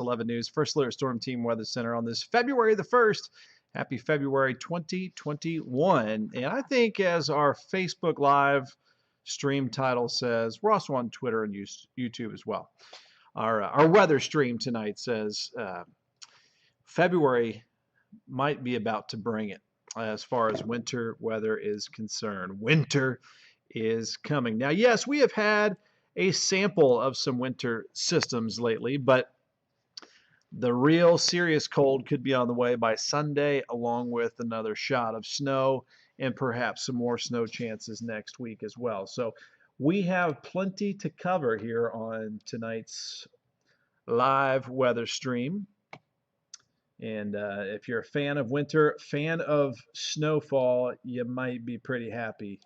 11 News, First Alert Storm Team Weather Center on this February the 1st. Happy February 2021. And I think, as our Facebook Live stream title says, we're also on Twitter and YouTube as well. Our weather stream tonight says February might be about to bring it as far as winter weather is concerned. Winter is coming. Now, yes, we have had a sample of some winter systems lately, but the real serious cold could be on the way by Sunday, along with another shot of snow and perhaps some more snow chances next week as well. So we have plenty to cover here on tonight's live weather stream. And if you're a fan of winter, fan of snowfall, you might be pretty happy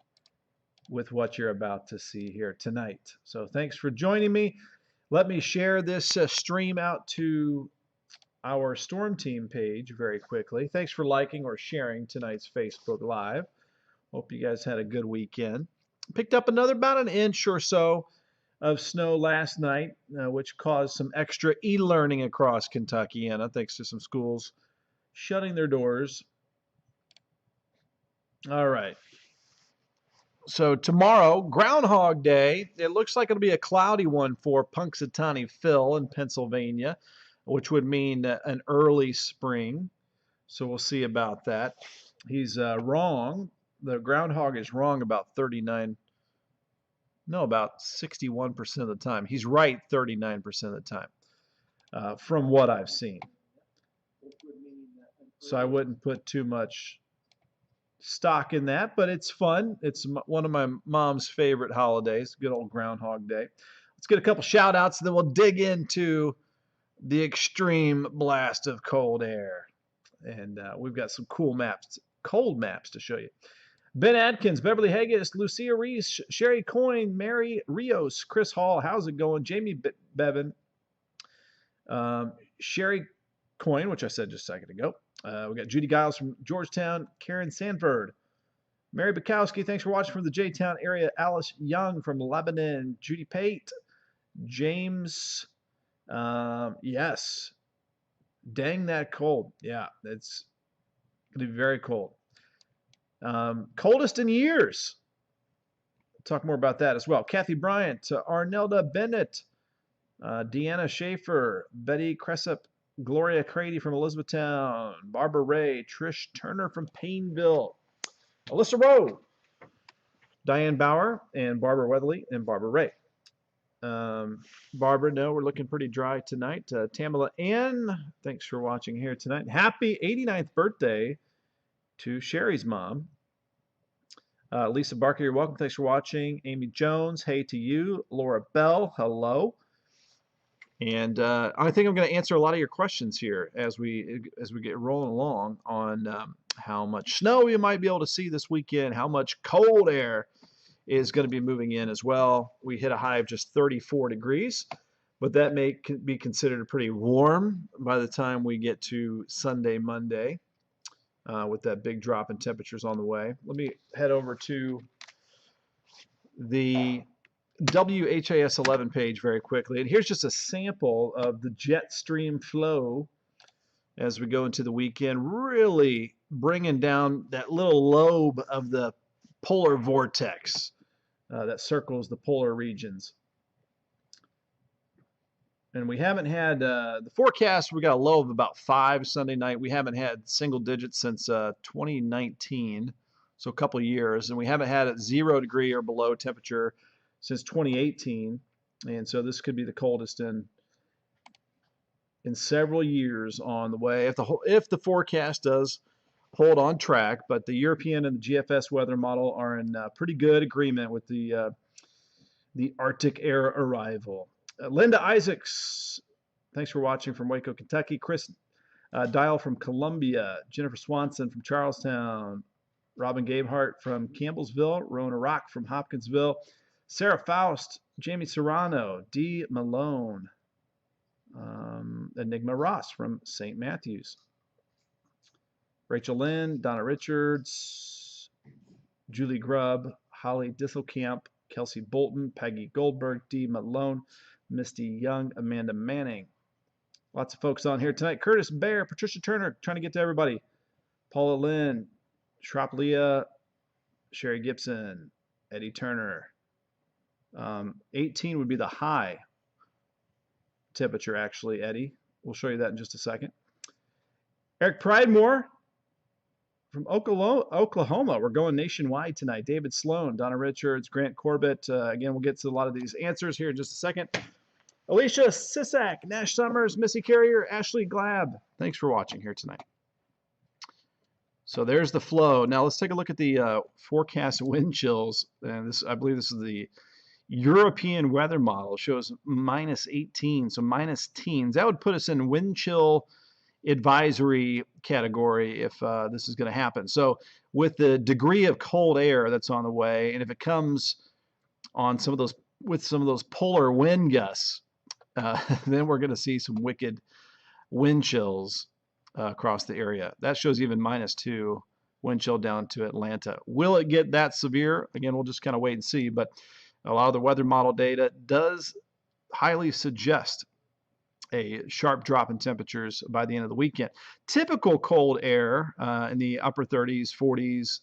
with what you're about to see here tonight. So thanks for joining me. Let me share this stream out to our Storm Team page very quickly. Thanks for liking or sharing tonight's Facebook Live. Hope you guys had a good weekend. Picked up about an inch or so of snow last night, which caused some extra e-learning across Kentucky, and thanks to some schools shutting their doors. All right. So tomorrow, Groundhog Day, it looks like it'll be a cloudy one for Punxsutawney Phil in Pennsylvania, which would mean an early spring. So we'll see about that. He's wrong. The groundhog is wrong about 61% of the time. He's right 39% of the time, from what I've seen. So I wouldn't put too much stock in that, but it's fun. It's one of my mom's favorite holidays, good old Groundhog Day. Let's get a couple shout outs, and then we'll dig into the extreme blast of cold air. And we've got some cold maps to show you. Ben Adkins, Beverly Haggis, Lucia Reese, Sherry Coyne, Mary Rios, Chris Hall, how's it going? Jamie Bevan, Sherry Coyne, which I said just a second ago. We got Judy Giles from Georgetown, Karen Sanford, Mary Bukowski, thanks for watching from the J-Town area, Alice Young from Lebanon, Judy Pate, James, yes, dang that cold. Yeah, it's going to be very cold. Coldest in years. We'll talk more about that as well. Kathy Bryant, Arnelda Bennett, Deanna Schaefer, Betty Cressup, Gloria Crady from Elizabethtown, Barbara Ray, Trish Turner from Painville, Alyssa Rowe, Diane Bauer, and Barbara Weatherly, and Barbara Ray. Barbara, no, we're looking pretty dry tonight. Tamala Ann, thanks for watching here tonight. Happy 89th birthday to Sherry's mom. Lisa Barker, you're welcome. Thanks for watching. Amy Jones, hey to you. Laura Bell, hello. And I think I'm going to answer a lot of your questions here as we get rolling along on how much snow you might be able to see this weekend, how much cold air is going to be moving in as well. We hit a high of just 34 degrees, but that may be considered pretty warm by the time we get to Sunday, Monday. With that big drop in temperatures on the way. Let me head over to the WHAS 11 page very quickly. And here's just a sample of the jet stream flow as we go into the weekend, really bringing down that little lobe of the polar vortex that circles the polar regions. And we haven't had the forecast. We got a low of about 5 Sunday night. We haven't had single digits since 2019, so a couple of years. And we haven't had a 0 degree or below temperature since 2018. And so this could be the coldest in several years on the way, if the forecast does hold on track. But the European and the GFS weather model are in pretty good agreement with the Arctic air arrival. Linda Isaacs, thanks for watching from Waco, Kentucky. Chris Dial from Columbia. Jennifer Swanson from Charlestown. Robin Gabehart from Campbellsville. Rona Rock from Hopkinsville. Sarah Faust. Jamie Serrano. Dee Malone. Enigma Ross from St. Matthews. Rachel Lynn. Donna Richards. Julie Grubb. Holly Disselkamp. Kelsey Bolton. Peggy Goldberg. Dee Malone. Misty Young, Amanda Manning. Lots of folks on here tonight. Curtis Bear, Patricia Turner, trying to get to everybody. Paula Lynn, Shrop Leah, Sherry Gibson, Eddie Turner. 18 would be the high temperature, actually, Eddie. We'll show you that in just a second. Eric Pridemore from Oklahoma. We're going nationwide tonight. David Sloan, Donna Richards, Grant Corbett. Again, we'll get to a lot of these answers here in just a second. Alicia Sisak, Nash Summers, Missy Carrier, Ashley Glab. Thanks for watching here tonight. So there's the flow. Now let's take a look at the forecast wind chills. And this, I believe this is the European weather model. It shows -18, so minus teens. That would put us in wind chill advisory category if this is going to happen. So with the degree of cold air that's on the way, and if it comes on some of those polar wind gusts, then we're going to see some wicked wind chills across the area. That shows even -2 wind chill down to Atlanta. Will it get that severe? Again, we'll just kind of wait and see, but a lot of the weather model data does highly suggest a sharp drop in temperatures by the end of the weekend. Typical cold air in the upper 30s, 40s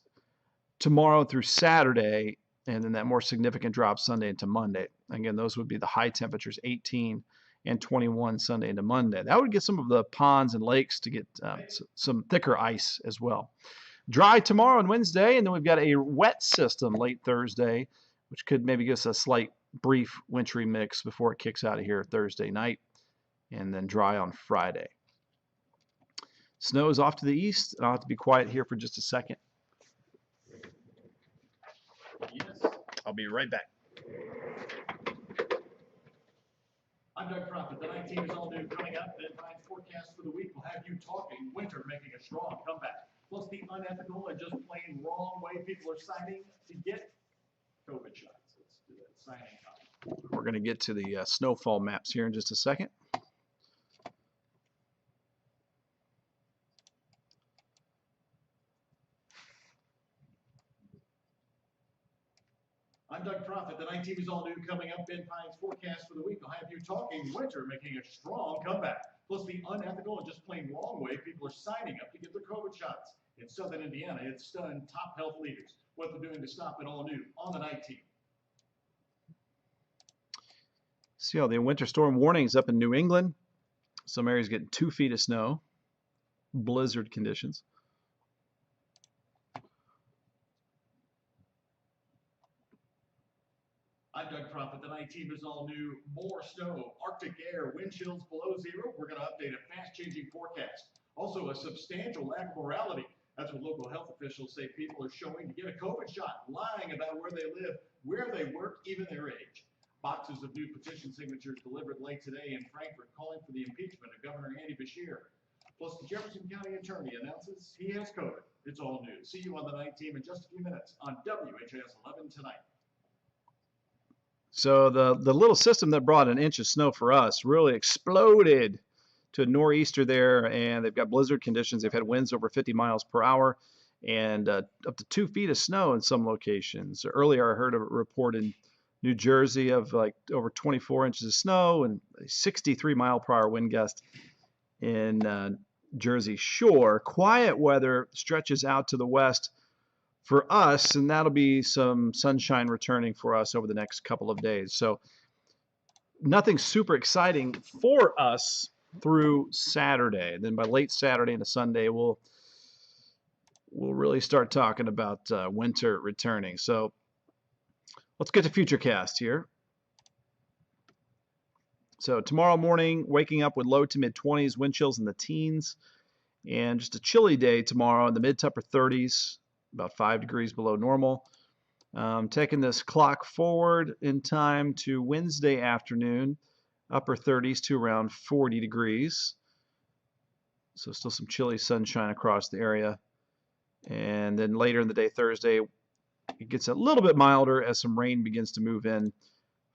tomorrow through Saturday, and then that more significant drop Sunday into Monday. Again, those would be the high temperatures, 18 and 21 Sunday into Monday. That would get some of the ponds and lakes to get some thicker ice as well. Dry tomorrow and Wednesday, and then we've got a wet system late Thursday, which could maybe give us a slight brief wintry mix before it kicks out of here Thursday night, and then dry on Friday. Snow is off to the east, and I'll have to be quiet here for just a second. Yes, I'll be right back. I'm Doug Prophet. The night team is all new. Coming up, Ben Pine's forecast for the week will have you talking winter making a strong comeback. Plus the unethical and just plain wrong way people are signing to get COVID shots. Let's do that signing time. We're going to get to the snowfall maps here in just a second. I'm Doug Prophet. The night team is all new. Coming up, Ben Pine's forecast for the week will have you talking winter making a strong comeback. Plus the unethical and just plain wrong way people are signing up to get their COVID shots. In southern Indiana, it's stunned top health leaders. What they're doing to stop it, all new on the night team. See all the winter storm warnings up in New England. Some areas getting 2 feet of snow. Blizzard conditions. I'm Doug Prophet. The night team is all new. More snow, Arctic air, wind chills below zero. We're going to update a fast-changing forecast. Also, a substantial lack of morality. That's what local health officials say people are showing to get a COVID shot, lying about where they live, where they work, even their age. Boxes of new petition signatures delivered late today in Frankfurt calling for the impeachment of Governor Andy Beshear. Plus, the Jefferson County Attorney announces he has COVID. It's all new. See you on the night team in just a few minutes on WHAS 11 tonight. So the little system that brought an inch of snow for us really exploded to a nor'easter there, and they've got blizzard conditions. They've had winds over 50 miles per hour and up to 2 feet of snow in some locations. Earlier, I heard a report in New Jersey of like over 24 inches of snow and a 63 mile per hour wind gust in Jersey Shore. Quiet weather stretches out to the west for us, and that'll be some sunshine returning for us over the next couple of days. So nothing super exciting for us through Saturday. Then by late Saturday into Sunday, we'll really start talking about winter returning. So let's get to Futurecast here. So tomorrow morning, waking up with low to mid 20s, wind chills in the teens, and just a chilly day tomorrow in the mid to upper 30s. About 5 degrees below normal. Taking this clock forward in time to Wednesday afternoon, upper 30s to around 40 degrees. So still some chilly sunshine across the area. And then later in the day, Thursday, it gets a little bit milder as some rain begins to move in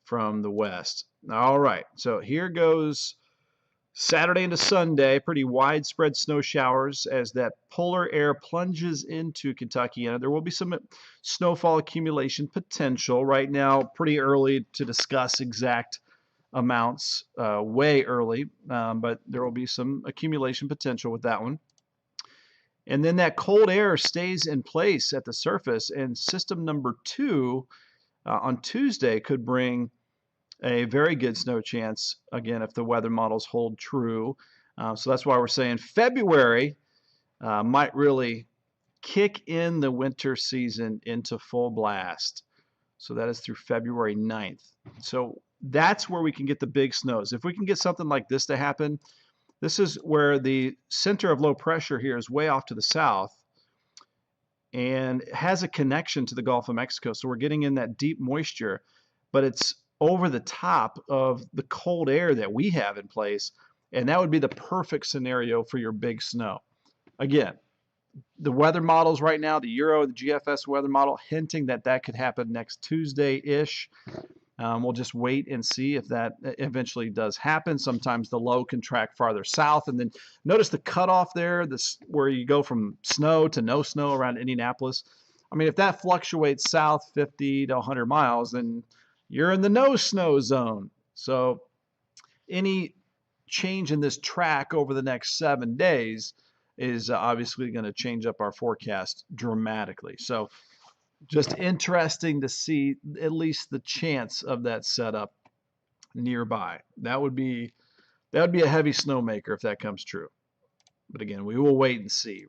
from the west. All right, so here goes Saturday into Sunday, pretty widespread snow showers as that polar air plunges into Kentucky. And there will be some snowfall accumulation potential. Right now, pretty early to discuss exact amounts way early, but there will be some accumulation potential with that one. And then that cold air stays in place at the surface, and system number 2 on Tuesday could bring a very good snow chance, again, if the weather models hold true. So that's why we're saying February might really kick in the winter season into full blast. So that is through February 9th. So that's where we can get the big snows. If we can get something like this to happen, this is where the center of low pressure here is way off to the south and has a connection to the Gulf of Mexico. So we're getting in that deep moisture, but it's over the top of the cold air that we have in place. And that would be the perfect scenario for your big snow. Again, the weather models right now, the Euro, the GFS weather model, hinting that that could happen next Tuesday-ish. We'll just wait and see if that eventually does happen. Sometimes the low can track farther south. And then notice the cutoff there, this where you go from snow to no snow around Indianapolis. I mean, if that fluctuates south 50 to 100 miles, then you're in the no snow zone. So any change in this track over the next 7 days is obviously going to change up our forecast dramatically. So just interesting to see at least the chance of that setup nearby. That would be a heavy snowmaker if that comes true. But again, we will wait and see.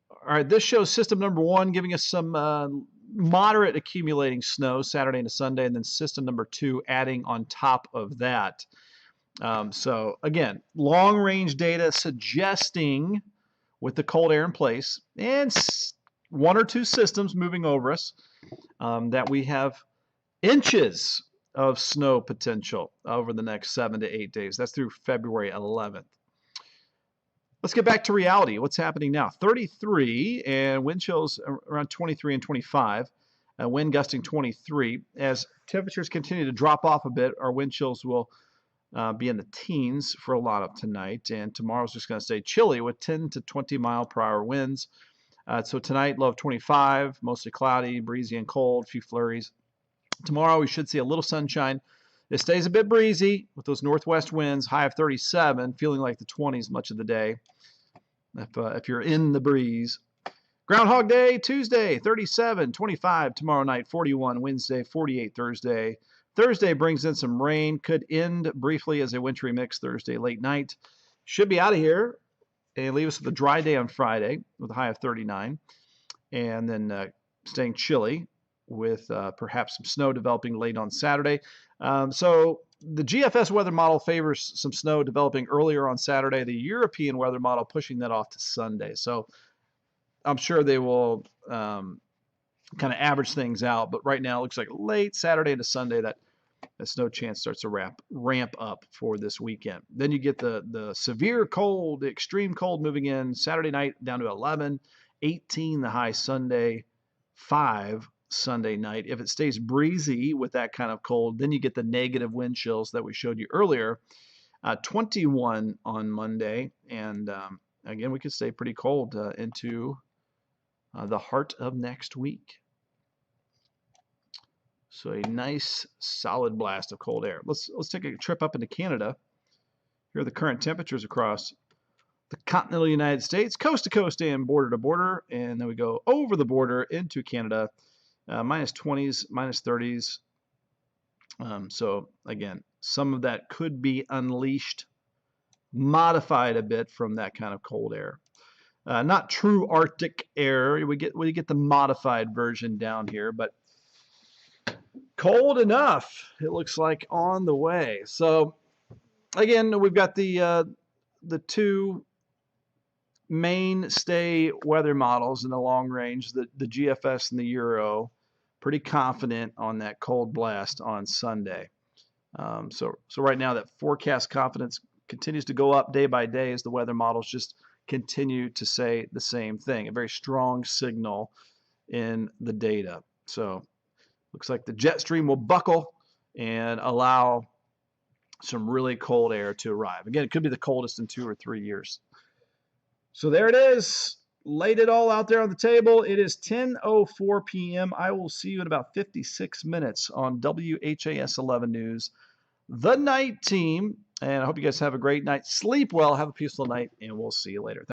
All right, this shows system number 1 giving us some moderate accumulating snow Saturday into Sunday, and then system number 2 adding on top of that. So again, long range data suggesting with the cold air in place and 1 or 2 systems moving over us that we have inches of snow potential over the next 7 to 8 days. That's through February 11th. Let's get back to reality. What's happening now? 33 and wind chills around 23 and 25. Wind gusting 23. As temperatures continue to drop off a bit, our wind chills will be in the teens for a lot of tonight. And tomorrow's just going to stay chilly with 10 to 20 mile per hour winds. So tonight, low of 25, mostly cloudy, breezy and cold, a few flurries. Tomorrow, we should see a little sunshine. It stays a bit breezy with those northwest winds, high of 37, feeling like the 20s much of the day if you're in the breeze. Groundhog Day, Tuesday, 37, 25 tomorrow night, 41 Wednesday, 48 Thursday. Thursday brings in some rain, could end briefly as a wintry mix Thursday late night. Should be out of here and leave us with a dry day on Friday with a high of 39. And then staying chilly with perhaps some snow developing late on Saturday. So the GFS weather model favors some snow developing earlier on Saturday. The European weather model pushing that off to Sunday. So I'm sure they will kind of average things out. But right now it looks like late Saturday into Sunday that the snow chance starts to ramp up for this weekend. Then you get the severe cold, the extreme cold moving in Saturday night down to 11, 18 the high Sunday, 5 Sunday night. If it stays breezy with that kind of cold, then you get the negative wind chills that we showed you earlier. 21 on Monday, and again, we could stay pretty cold into the heart of next week. So a nice solid blast of cold air. Let's take a trip up into Canada. Here are the current temperatures across the continental United States, coast to coast and border to border, and then we go over the border into Canada. Minus 20s, minus 30s. So again, some of that could be unleashed, modified a bit from that kind of cold air. Not true Arctic air. We get the modified version down here, but cold enough, it looks like, on the way. So again, we've got the 2 mainstay weather models in the long range, the GFS and the Euro. Pretty confident on that cold blast on Sunday. So right now that forecast confidence continues to go up day by day as the weather models just continue to say the same thing. A very strong signal in the data. So looks like the jet stream will buckle and allow some really cold air to arrive. Again, it could be the coldest in 2 or 3 years. So there it is. Laid it all out there on the table. It is 10:04 p.m. I will see you in about 56 minutes on WHAS 11 News the night team. And I hope you guys have a great night. Sleep well, have a peaceful night, and we'll see you later.